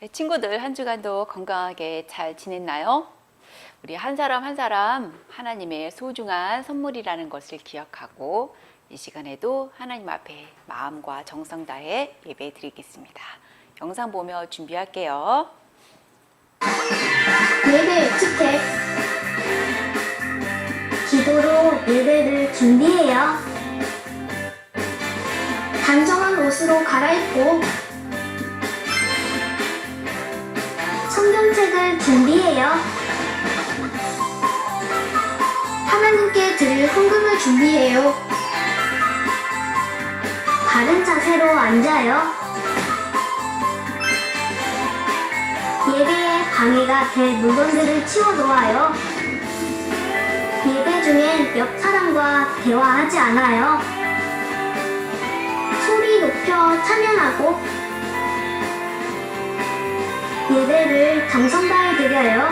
네, 친구들 한 주간도 건강하게 잘 지냈나요? 우리 한 사람 한 사람 하나님의 소중한 선물이라는 것을 기억하고 이 시간에도 하나님 앞에 마음과 정성 다해 예배 드리겠습니다. 영상 보며 준비할게요. 예배 예측해. 기도로 예배를 준비해요. 단정한 옷으로 갈아입고 성경책을 준비해요. 하나님께 드릴 헌금을 준비해요. 바른 자세로 앉아요. 예배에 방해가 될 물건들을 치워놓아요. 예배 중엔 옆 사람과 대화하지 않아요. 소리 높여 찬양하고 예배를 정성 다해 드려요.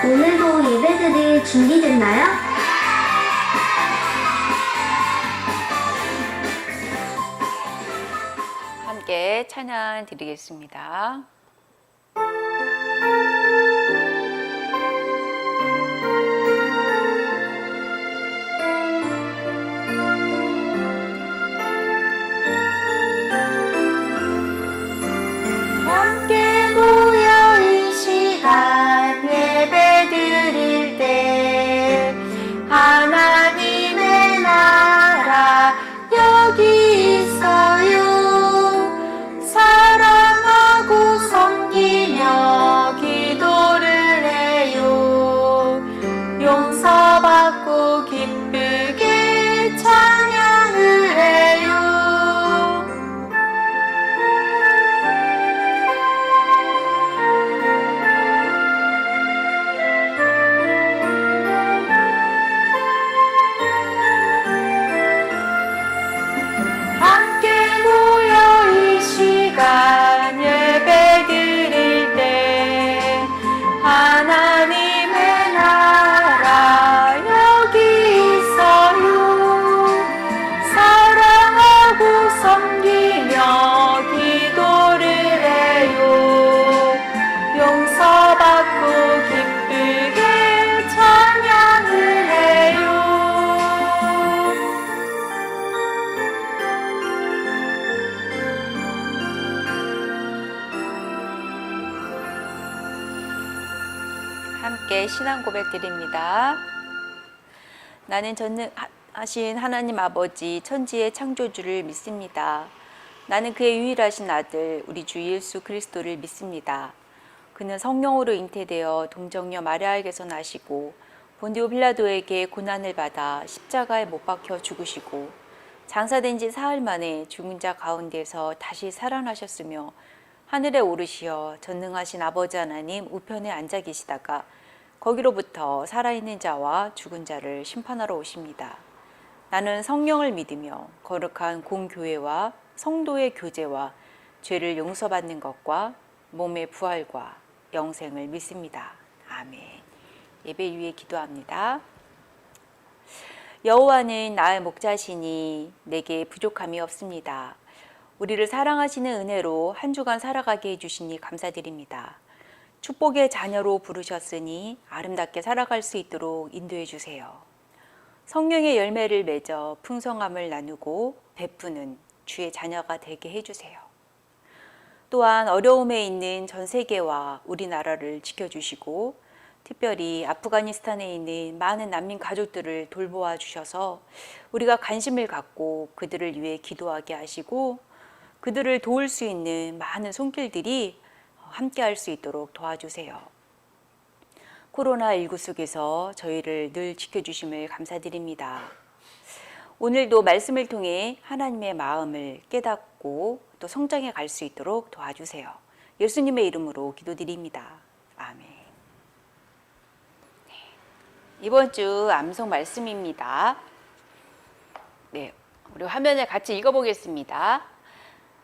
오늘도 예배드릴 준비됐나요? 함께 찬양 드리겠습니다. 함께 모여 이 시간 예배 드릴 때 하나님의 나라 여기 있어요. 사랑하고 섬기며 기도를 해요. 용서받고 기쁘게 찬양을 해요. 함께 모여 이 시간 예배 드릴 때 하나님의 나라 여기 있어요. 사랑하고 섬기며 기도를 해요. 용서받고 기쁘게 찬양을 해요. 함께 신앙 고백 드립니다. 나는 전능하신 하나님 아버지 천지의 창조주를 믿습니다. 나는 그의 유일하신 아들 우리 주 예수 그리스도를 믿습니다. 그는 성령으로 잉태되어 동정녀 마리아에게서 나시고 본디오 빌라도에게 고난을 받아 십자가에 못 박혀 죽으시고 장사된 지 사흘 만에 죽은 자 가운데서 다시 살아나셨으며 하늘에 오르시어 전능하신 아버지 하나님 우편에 앉아 계시다가 거기로부터 살아있는 자와 죽은 자를 심판하러 오십니다. 나는 성령을 믿으며 거룩한 공교회와 성도의 교제와 죄를 용서받는 것과 몸의 부활과 영생을 믿습니다. 아멘. 예배 위에 기도합니다. 여호와는 나의 목자시니 내게 부족함이 없습니다. 우리를 사랑하시는 은혜로 한 주간 살아가게 해주시니 감사드립니다. 축복의 자녀로 부르셨으니 아름답게 살아갈 수 있도록 인도해 주세요. 성령의 열매를 맺어 풍성함을 나누고 베푸는 주의 자녀가 되게 해주세요. 또한 어려움에 있는 전 세계와 우리나라를 지켜주시고 특별히 아프가니스탄에 있는 많은 난민 가족들을 돌보아 주셔서 우리가 관심을 갖고 그들을 위해 기도하게 하시고 그들을 도울 수 있는 많은 손길들이 함께 할 수 있도록 도와주세요. 코로나19 속에서 저희를 늘 지켜주심을 감사드립니다. 오늘도 말씀을 통해 하나님의 마음을 깨닫고 또 성장해 갈 수 있도록 도와주세요. 예수님의 이름으로 기도드립니다. 아멘. 네. 이번 주 암송 말씀입니다. 네, 우리 화면을 같이 읽어보겠습니다.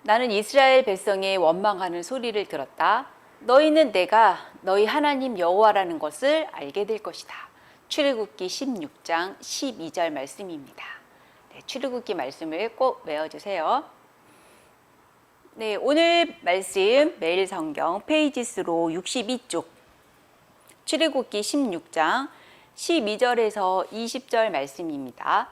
나는 이스라엘 백성의 원망하는 소리를 들었다. 너희는 내가 너희 하나님 여호와라는 것을 알게 될 것이다. 출애굽기 16장 12절 말씀입니다. 네, 출애굽기 말씀을 꼭 외워주세요. 네, 오늘 말씀 매일 성경 페이지 수로 62쪽 출애굽기 16장 12절에서 20절 말씀입니다.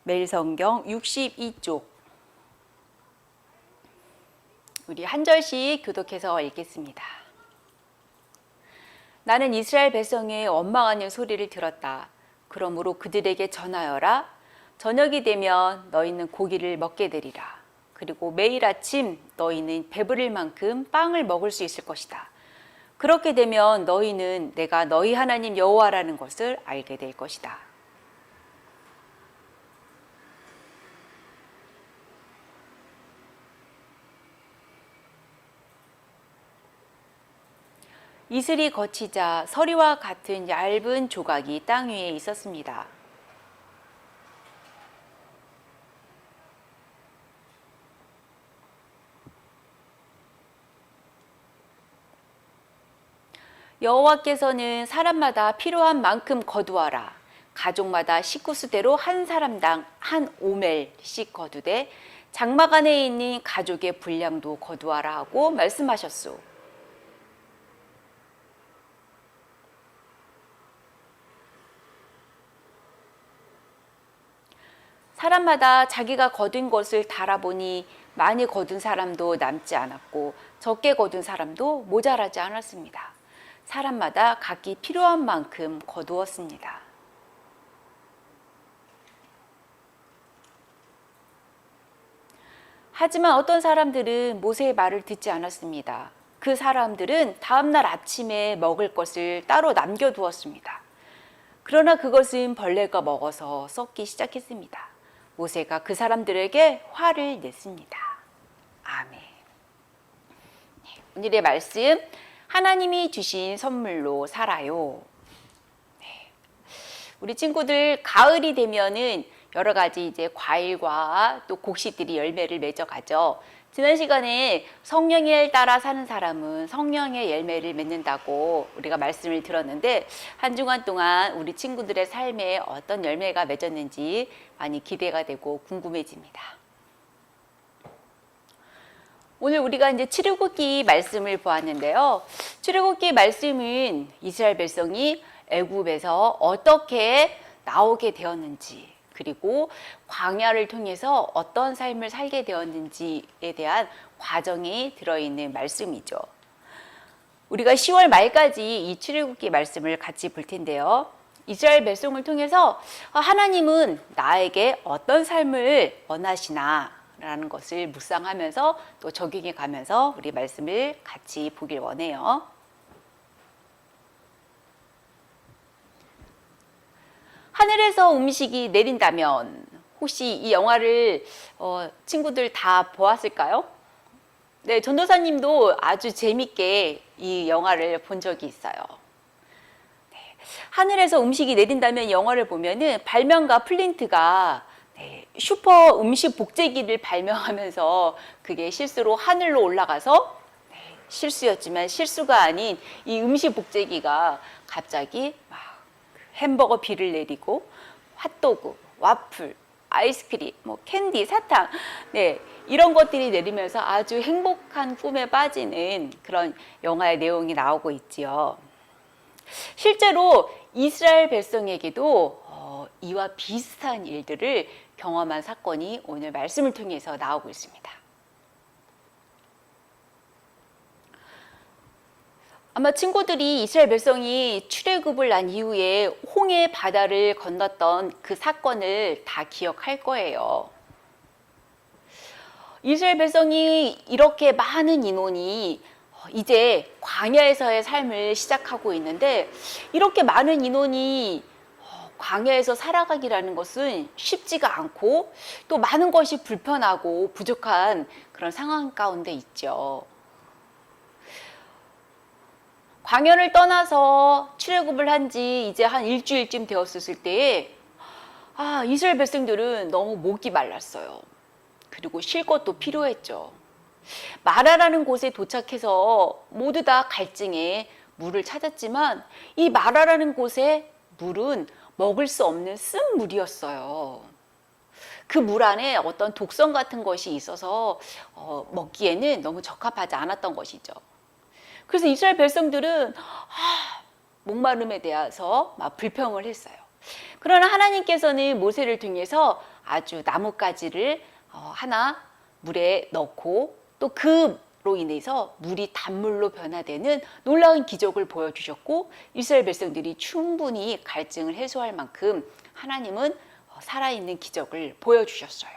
매일 성경 62쪽 우리 한 절씩 교독해서 읽겠습니다. 나는 이스라엘 백성의 원망하는 소리를 들었다. 그러므로 그들에게 전하여라. 저녁이 되면 너희는 고기를 먹게 되리라. 그리고 매일 아침 너희는 배부를 만큼 빵을 먹을 수 있을 것이다. 그렇게 되면 너희는 내가 너희 하나님 여호와라는 것을 알게 될 것이다. 이슬이 거치자 서리와 같은 얇은 조각이 땅 위에 있었습니다. 여호와께서는 사람마다 필요한 만큼 거두어라. 가족마다 식구수대로 한 사람당 한 오멜씩 거두되 장막 안에 있는 가족의 분량도 거두어라 하고 말씀하셨소. 사람마다 자기가 거둔 것을 달아보니 많이 거둔 사람도 남지 않았고 적게 거둔 사람도 모자라지 않았습니다. 사람마다 각기 필요한 만큼 거두었습니다. 하지만 어떤 사람들은 모세의 말을 듣지 않았습니다. 그 사람들은 다음날 아침에 먹을 것을 따로 남겨두었습니다. 그러나 그것은 벌레가 먹어서 썩기 시작했습니다. 모세가 그 사람들에게 화를 냈습니다. 아멘. 오늘의 말씀, 하나님이 주신 선물로 살아요. 우리 친구들 가을이 되면은 여러 가지 이제 과일과 또 곡식들이 열매를 맺어가죠. 지난 시간에 성령에 따라 사는 사람은 성령의 열매를 맺는다고 우리가 말씀을 들었는데 한 주간 동안 우리 친구들의 삶에 어떤 열매가 맺었는지 많이 기대가 되고 궁금해집니다. 오늘 우리가 이제 출애굽기 말씀을 보았는데요. 출애굽기 말씀은 이스라엘 백성이 애굽에서 어떻게 나오게 되었는지, 그리고 광야를 통해서 어떤 삶을 살게 되었는지에 대한 과정이 들어있는 말씀이죠. 우리가 10월 말까지 이 출애굽기 말씀을 같이 볼 텐데요. 이스라엘 백성을 통해서 하나님은 나에게 어떤 삶을 원하시나 라는 것을 묵상하면서 또 적용해 가면서 우리 말씀을 같이 보길 원해요. 하늘에서 음식이 내린다면 혹시 이 영화를 친구들 다 보았을까요? 네, 전도사님도 아주 재밌게 이 영화를 본 적이 있어요. 네, 하늘에서 음식이 내린다면 영화를 보면은 발명가 플린트가 슈퍼 음식 복제기를 발명하면서 그게 실수로 하늘로 올라가서 실수였지만 실수가 아닌 이 음식 복제기가 갑자기 막 햄버거 비를 내리고 핫도그, 와플, 아이스크림, 뭐 캔디, 사탕, 이런 것들이 내리면서 아주 행복한 꿈에 빠지는 그런 영화의 내용이 나오고 있지요. 실제로 이스라엘 백성에게도 이와 비슷한 일들을 경험한 사건이 오늘 말씀을 통해서 나오고 있습니다. 아마 친구들이 이스라엘 백성이 출애굽을 한 이후에 홍해 바다를 건넜던 그 사건을 다 기억할 거예요. 이스라엘 백성이 이렇게 많은 인원이 이제 광야에서의 삶을 시작하고 있는데 이렇게 많은 인원이 광야에서 살아가기라는 것은 쉽지가 않고 또 많은 것이 불편하고 부족한 그런 상황 가운데 있죠. 광야를 떠나서 출애굽을 한 지 이제 한 일주일쯤 되었을 때에 이스라엘 백성들은 너무 목이 말랐어요. 그리고 쉴 것도 필요했죠. 마라라는 곳에 도착해서 모두 다 갈증에 물을 찾았지만 이 마라라는 곳의 물은 먹을 수 없는 쓴 물이었어요. 그 물 안에 어떤 독성 같은 것이 있어서 먹기에는 너무 적합하지 않았던 것이죠. 그래서 이스라엘 백성들은 목마름에 대해서 막 불평을 했어요. 그러나 하나님께서는 모세를 통해서 아주 나뭇가지를 하나 물에 넣고 또 그로 인해서 물이 단물로 변화되는 놀라운 기적을 보여주셨고, 이스라엘 백성들이 충분히 갈증을 해소할 만큼 하나님은 살아있는 기적을 보여주셨어요.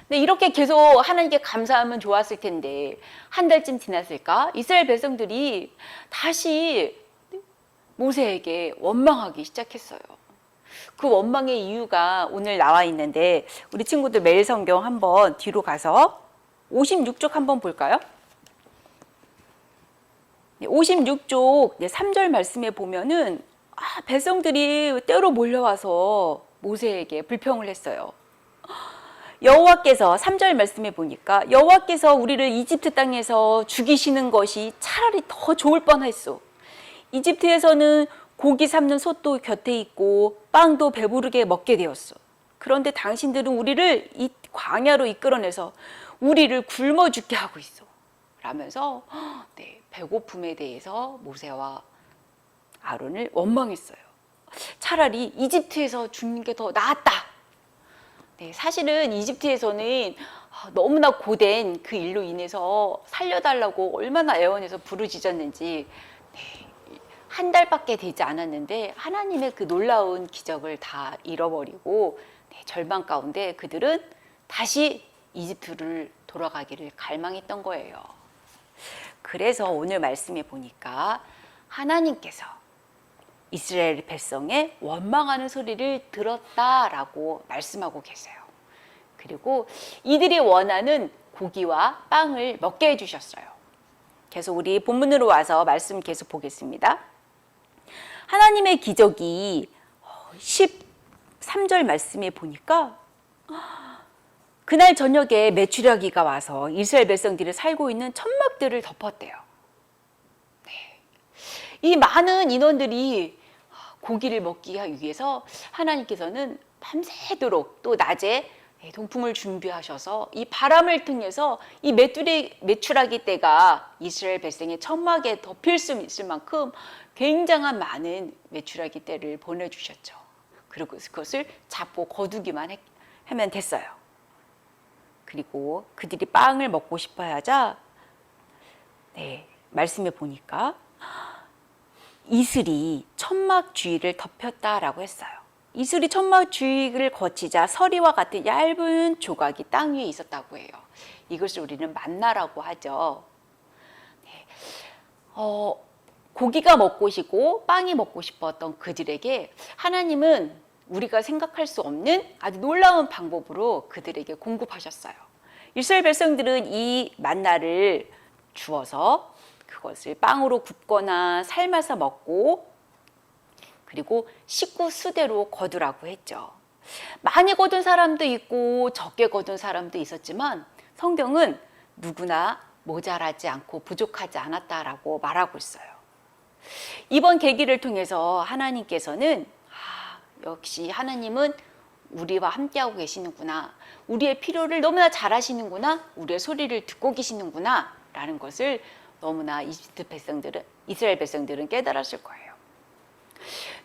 네, 이렇게 계속 하나님께 감사하면 좋았을 텐데 한 달쯤 지났을까? 이스라엘 백성들이 다시 모세에게 원망하기 시작했어요. 그 원망의 이유가 오늘 나와 있는데, 우리 친구들 매일 성경 한번 뒤로 가서 56쪽 한번 볼까요? 56쪽 3절 말씀에 보면은 백성들이 때로 몰려와서 모세에게 불평을 했어요. 여호와께서 3절 말씀에 보니까 여호와께서 우리를 이집트 땅에서 죽이시는 것이 차라리 더 좋을 뻔했소. 이집트에서는 고기 삶는 솥도 곁에 있고 빵도 배부르게 먹게 되었어. 그런데 당신들은 우리를 이 광야로 이끌어내서 우리를 굶어 죽게 하고 있어. 라면서 배고픔에 대해서 모세와 아론을 원망했어요. 차라리 이집트에서 죽는 게 더 나았다. 사실은 이집트에서는 너무나 고된 그 일로 인해서 살려달라고 얼마나 애원해서 부르짖었는지, 한 달밖에 되지 않았는데 하나님의 그 놀라운 기적을 다 잃어버리고 절망 가운데 그들은 다시 이집트를 돌아가기를 갈망했던 거예요. 그래서 오늘 말씀에 보니까 하나님께서 이스라엘 백성의 원망하는 소리를 들었다라고 말씀하고 계세요. 그리고 이들이 원하는 고기와 빵을 먹게 해주셨어요. 계속 우리 본문으로 와서 말씀 계속 보겠습니다. 하나님의 기적이 13절 말씀에 보니까 그날 저녁에 메추라기가 와서 이스라엘 백성들이 살고 있는 천막들을 덮었대요. 이 많은 인원들이 고기를 먹기 위해서 하나님께서는 밤새도록 또 낮에 동풍을 준비하셔서 이 바람을 통해서 이 메추라기 떼가 이스라엘 백성의 천막에 덮일 수 있을 만큼 굉장한 많은 메추라기 떼를 보내주셨죠. 그리고 그것을 잡고 거두기만 하면 됐어요. 그리고 그들이 빵을 먹고 싶어 하자 말씀에 보니까 이슬이 천막 주위를 덮였다라고 했어요. 이슬이 천막 주위를 거치자 서리와 같은 얇은 조각이 땅 위에 있었다고 해요. 이것을 우리는 만나라고 하죠. 고기가 먹고 싶고 빵이 먹고 싶었던 그들에게 하나님은 우리가 생각할 수 없는 아주 놀라운 방법으로 그들에게 공급하셨어요. 이스라엘 백성들은 이 만나를 주어서 그것을 빵으로 굽거나 삶아서 먹고, 그리고 식구 수대로 거두라고 했죠. 많이 거둔 사람도 있고 적게 거둔 사람도 있었지만 성경은 누구나 모자라지 않고 부족하지 않았다라고 말하고 있어요. 이번 계기를 통해서 하나님께서는 역시 하나님은 우리와 함께하고 계시는구나, 우리의 필요를 너무나 잘 아시는구나, 우리의 소리를 듣고 계시는구나 라는 것을 너무나 이스라엘 백성들은 깨달았을 거예요.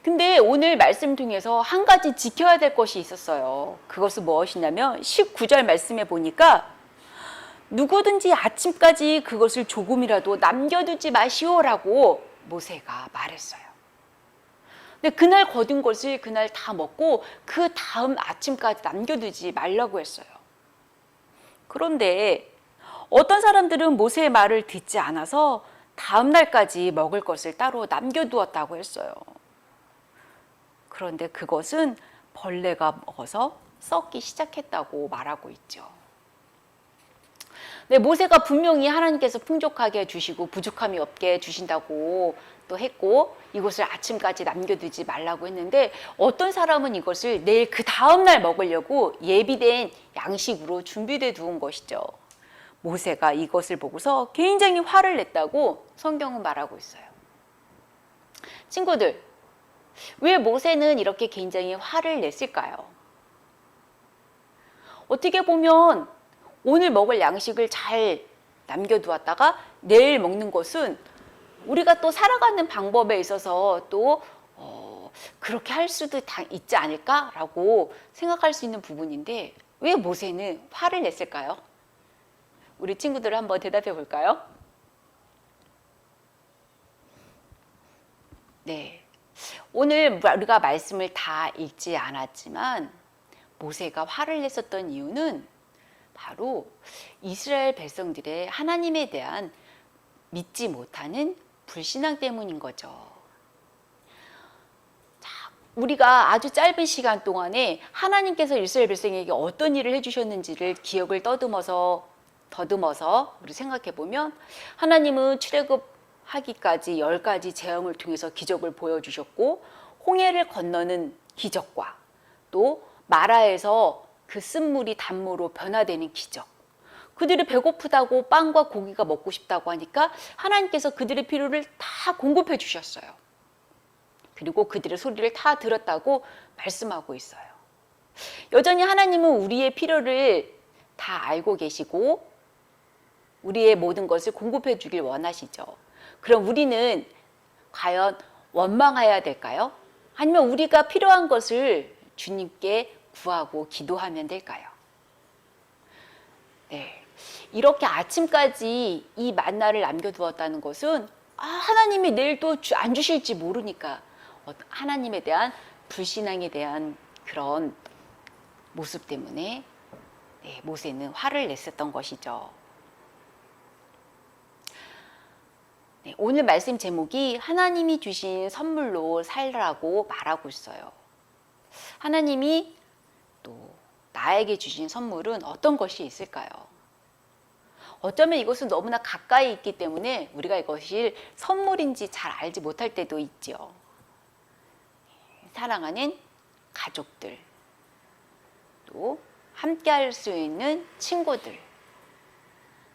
근데 오늘 말씀 중에서 한 가지 지켜야 될 것이 있었어요. 그것은 무엇이냐면 19절 말씀에 보니까 누구든지 아침까지 그것을 조금이라도 남겨두지 마시오라고 모세가 말했어요. 근데 그날 거둔 것을 그날 다 먹고 그 다음 아침까지 남겨두지 말라고 했어요. 그런데 어떤 사람들은 모세의 말을 듣지 않아서 다음 날까지 먹을 것을 따로 남겨두었다고 했어요. 그런데 그것은 벌레가 먹어서 썩기 시작했다고 말하고 있죠. 네, 모세가 분명히 하나님께서 풍족하게 주시고 부족함이 없게 주신다고 또 했고, 이것을 아침까지 남겨두지 말라고 했는데 어떤 사람은 이것을 내일 그 다음날 먹으려고 예비된 양식으로 준비돼 두은 것이죠. 모세가 이것을 보고서 굉장히 화를 냈다고 성경은 말하고 있어요. 친구들, 왜 모세는 이렇게 굉장히 화를 냈을까요? 어떻게 보면 오늘 먹을 양식을 잘 남겨두었다가 내일 먹는 것은 우리가 또 살아가는 방법에 있어서 또 그렇게 할 수도 있지 않을까라고 생각할 수 있는 부분인데 왜 모세는 화를 냈을까요? 우리 친구들 한번 대답해 볼까요? 네, 오늘 우리가 말씀을 다 읽지 않았지만 모세가 화를 냈었던 이유는 바로 이스라엘 백성들의 하나님에 대한 믿지 못하는 불신앙 때문인 거죠. 자, 우리가 아주 짧은 시간 동안에 하나님께서 이스라엘 백성에게 어떤 일을 해주셨는지를 기억을 더듬어서 우리 생각해 보면 하나님은 출애굽하기까지 10가지 재앙을 통해서 기적을 보여주셨고 홍해를 건너는 기적과 또 마라에서 그 쓴물이 단무로 변화되는 기적, 그들이 배고프다고 빵과 고기가 먹고 싶다고 하니까 하나님께서 그들의 필요를 다 공급해 주셨어요. 그리고 그들의 소리를 다 들었다고 말씀하고 있어요. 여전히 하나님은 우리의 필요를 다 알고 계시고 우리의 모든 것을 공급해 주길 원하시죠. 그럼 우리는 과연 원망해야 될까요? 아니면 우리가 필요한 것을 주님께 구하고 기도하면 될까요? 네, 이렇게 아침까지 이 만나를 남겨두었다는 것은 하나님이 내일 또 안 주실지 모르니까 하나님에 대한 불신앙에 대한 그런 모습 때문에 모세는 화를 냈었던 것이죠. 네, 오늘 말씀 제목이 하나님이 주신 선물로 살라고 말하고 있어요. 하나님이 또 나에게 주신 선물은 어떤 것이 있을까요? 어쩌면 이것은 너무나 가까이 있기 때문에 우리가 이것이 선물인지 잘 알지 못할 때도 있죠. 사랑하는 가족들, 또 함께 할 수 있는 친구들,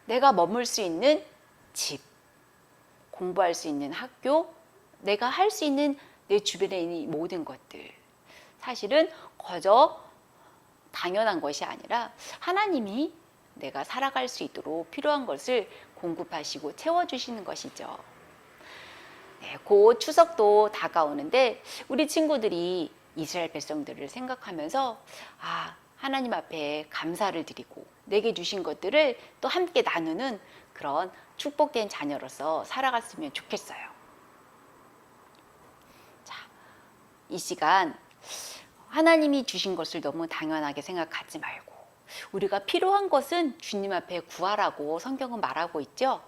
내가 머물 수 있는 집, 공부할 수 있는 학교, 내가 할 수 있는 내 주변에 있는 이 모든 것들, 사실은 거저 당연한 것이 아니라 하나님이 내가 살아갈 수 있도록 필요한 것을 공급하시고 채워주시는 것이죠. 네, 곧 추석도 다가오는데 우리 친구들이 이스라엘 백성들을 생각하면서 하나님 앞에 감사를 드리고 내게 주신 것들을 또 함께 나누는 그런 축복된 자녀로서 살아갔으면 좋겠어요. 자, 이 시간 하나님이 주신 것을 너무 당연하게 생각하지 말고 우리가 필요한 것은 주님 앞에 구하라고 성경은 말하고 있죠.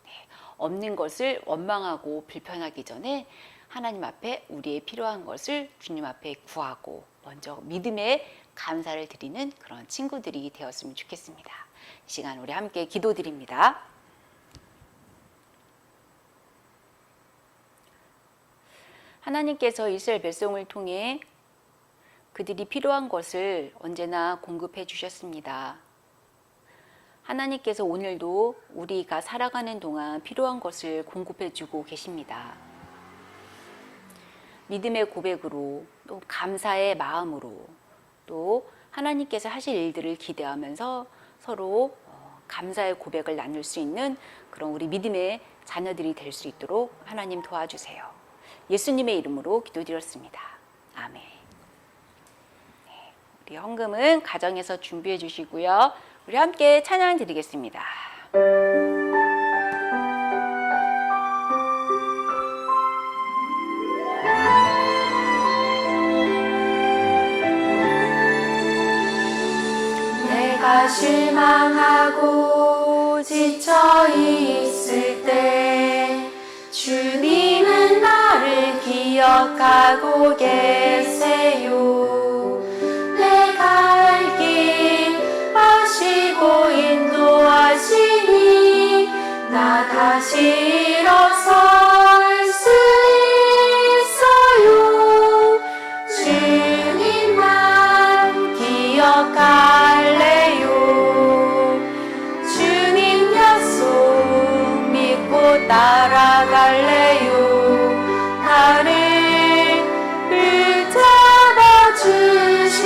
네, 없는 것을 원망하고 불편하기 전에 하나님 앞에 우리의 필요한 것을 주님 앞에 구하고 먼저 믿음의 감사를 드리는 그런 친구들이 되었으면 좋겠습니다. 이 시간 우리 함께 기도드립니다. 하나님께서 이스라엘 백성을 통해 그들이 필요한 것을 언제나 공급해 주셨습니다. 하나님께서 오늘도 우리가 살아가는 동안 필요한 것을 공급해 주고 계십니다. 믿음의 고백으로 또 감사의 마음으로 또 하나님께서 하실 일들을 기대하면서 서로 감사의 고백을 나눌 수 있는 그런 우리 믿음의 자녀들이 될 수 있도록 하나님 도와주세요. 예수님의 이름으로 기도드렸습니다. 아멘. 네, 우리 헌금은 가정에서 준비해 주시고요. 우리 함께 찬양 드리겠습니다. 내가 실망하고 지쳐 있을 때 주님은 나를 기억하고 계세요. 내 갈 길 아시고 인도하시니 나 다시 일어설 수 있어요. 주님만 기억할래요. 주님 약속 믿고 따라갈래요. 나를 붙잡아 주시는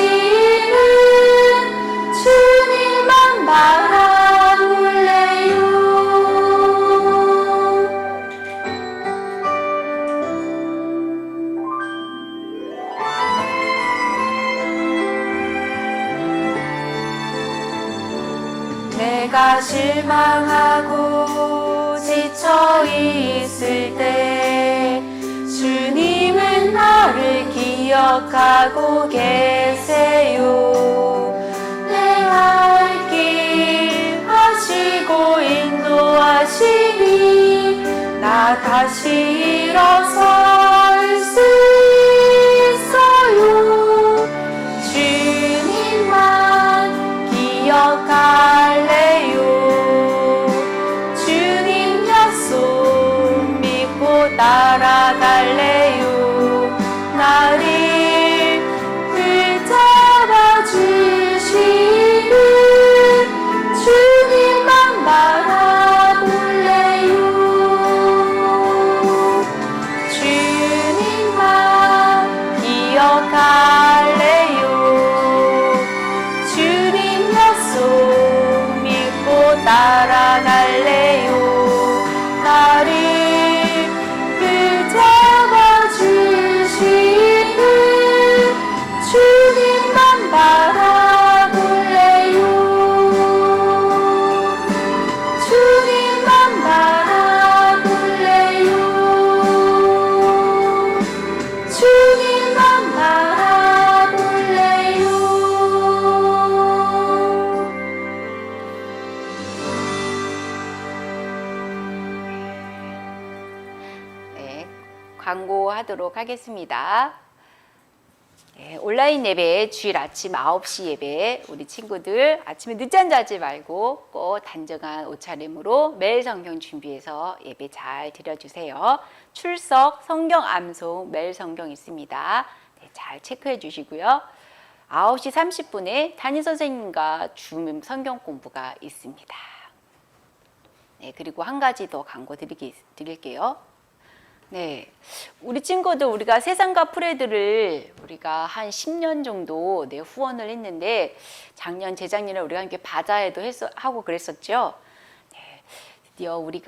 내가 실망하고 지쳐 있을 때 주님은 나를 기억하고 계세요. 내 갈 길 하시고 인도하시니 나 다시 일어설 수 있어요. 주님만 기억할래요. 주님 약속 믿고 따라갈래요. 나를 붙잡아 주시는 주님만 바라볼래요. 주님만 기억할래요. 주님 약속 믿고 따라갈래요. 나를 붙잡아 주시는 주님만 바라볼래요. 주님만 바라볼래요. 주님만 바라볼래요. 네, 광고하도록 하겠습니다. 네, 온라인 예배 주일 아침 9시 예배 우리 친구들 아침에 늦잠 자지 말고 꼭 단정한 옷차림으로 매일 성경 준비해서 예배 잘 드려주세요. 출석, 성경 암송, 매일 성경 있습니다. 네, 잘 체크해 주시고요. 9시 30분에 담임 선생님과 줌 성경 공부가 있습니다. 네, 그리고 한 가지 더 광고 드릴게요. 네, 우리 친구들 우리가 세상과 프레드를 우리가 한 10년 정도 후원을 했는데 작년, 재작년에 우리가 함께 바자회도 하고 그랬었죠. 네, 드디어 우리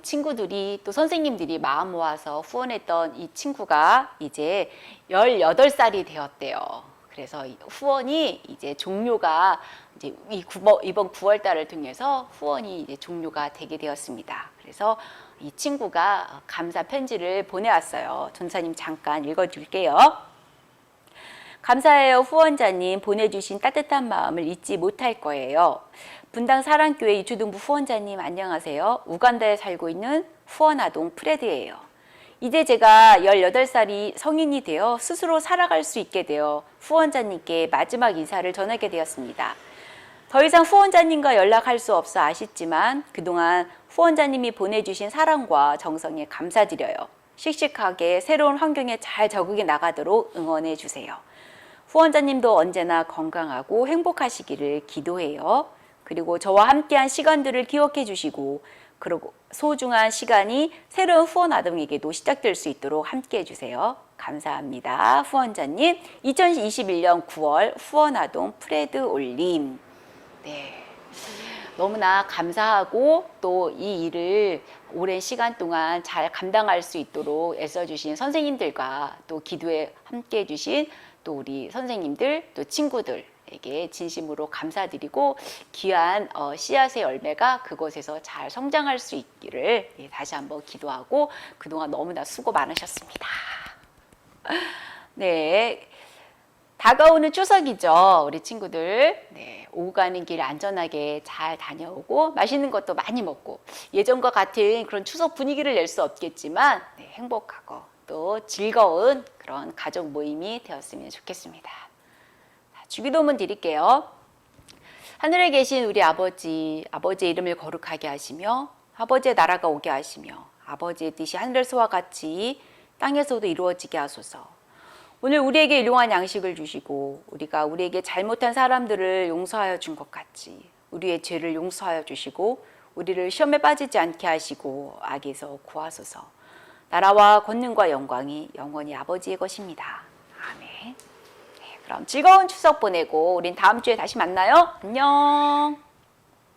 친구들이 또 선생님들이 마음 모아서 후원했던 이 친구가 이제 18살이 되었대요. 그래서 후원이 이제 종료가 이제 이번 9월 달을 통해서 후원이 이제 종료가 되게 되었습니다. 그래서 이 친구가 감사 편지를 보내왔어요. 전사님 잠깐 읽어줄게요. 감사해요. 후원자님 보내주신 따뜻한 마음을 잊지 못할 거예요. 분당 사랑교회 이주동부 후원자님 안녕하세요. 우간다에 살고 있는 후원아동 프레드예요. 이제 제가 18살이 성인이 되어 스스로 살아갈 수 있게 되어 후원자님께 마지막 인사를 전하게 되었습니다. 더 이상 후원자님과 연락할 수 없어 아쉽지만 그동안 후원자님이 보내주신 사랑과 정성에 감사드려요. 씩씩하게 새로운 환경에 잘 적응해 나가도록 응원해 주세요. 후원자님도 언제나 건강하고 행복하시기를 기도해요. 그리고 저와 함께한 시간들을 기억해 주시고 그리고 소중한 시간이 새로운 후원 아동에게도 시작될 수 있도록 함께해 주세요. 감사합니다. 후원자님 2021년 9월 후원 아동 프레드 올림. 네, 너무나 감사하고 또 이 일을 오랜 시간 동안 잘 감당할 수 있도록 애써주신 선생님들과 또 기도에 함께 해주신 또 우리 선생님들 또 친구들에게 진심으로 감사드리고 귀한 씨앗의 열매가 그곳에서 잘 성장할 수 있기를 다시 한번 기도하고 그동안 너무나 수고 많으셨습니다. 네. 다가오는 추석이죠. 우리 친구들. 네, 오고 가는 길 안전하게 잘 다녀오고 맛있는 것도 많이 먹고 예전과 같은 그런 추석 분위기를 낼 수 없겠지만 네, 행복하고 또 즐거운 그런 가족 모임이 되었으면 좋겠습니다. 주기도문 드릴게요. 하늘에 계신 우리 아버지의 이름을 거룩하게 하시며 아버지의 나라가 오게 하시며 아버지의 뜻이 하늘에서와 같이 땅에서도 이루어지게 하소서. 오늘 우리에게 일용할 양식을 주시고 우리에게 잘못한 사람들을 용서하여 준 것 같이 우리의 죄를 용서하여 주시고 우리를 시험에 빠지지 않게 하시고 악에서 구하소서. 나라와 권능과 영광이 영원히 아버지의 것입니다. 아멘. 네, 그럼 즐거운 추석 보내고 우린 다음 주에 다시 만나요. 안녕.